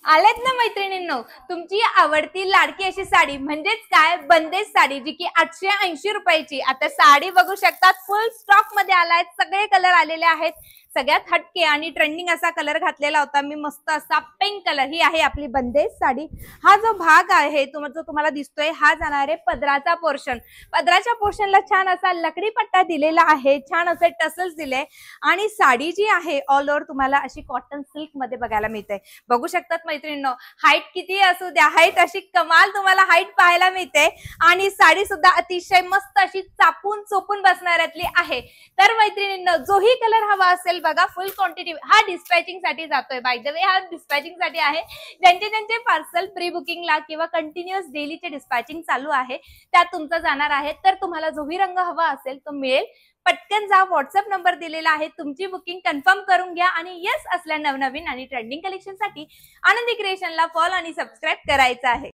आलेत ना मैत्रिणींनो, तुमची आवडती लाडकी अशी साडी म्हणजेच काय बंदेज साडी, जी की 880 रुपयाची. आता साडी बघू शकतात, फुल स्टॉक मध्ये आलाय, सगळे कलर आलेले आहेत. सगळ्यात हटके आणि ट्रेंडिंग असा कलर घातलेला होता मी, मस्त असा पिंक कलर. ही आहे आपली बंदेज साडी. हा जो भाग आहे तुम्हाला दिसतोय, हा जाणार आहे पदराचा पोर्शन. पदराच्या पोर्शनला छान असा लकडी पट्टा दिलेला आहे, छान असे टसल्स दिले आणि साडी जी आहे ऑल ओव्हर तुम्हाला अशी कॉटन सिल्क मध्ये बघायला मिळते. बघू शकतात मैत्रिणींनो, हाईट किती असू द्या, हाईट अशी कमाल तुम्हाला हाईट पाहायला मिळते आणि साडी सुद्धा अतिशय मस्त अशी चापून चोपून बसणाऱ्यातली आहे. तर मैत्रिणींनो, जोही कलर हवा असेल बघा, फुल क्वांटिटी हा डिस्पॅचिंग साठी जातोय. बाय द वे हा डिस्पॅचिंग साठी आहे. ज्यांचे पार्सल प्री बुकिंगला किंवा कंटिन्युअस डेलीचे डिस्पॅचिंग चालू आहे त्यात तुमचं जाणार आहे. तर तुम्हाला जोही रंग हवा असेल तो मिळेल. पटकन जा, व्हॉट्सअप नंबर दिलेला आहे, तुमची बुकिंग कन्फर्म करून घ्या आणि येस असल्या नवनवीन आणि ट्रेंडिंग कलेक्शन साठी आनंदी क्रिएशनला फॉलो आणि सबस्क्राईब करायचं आहे.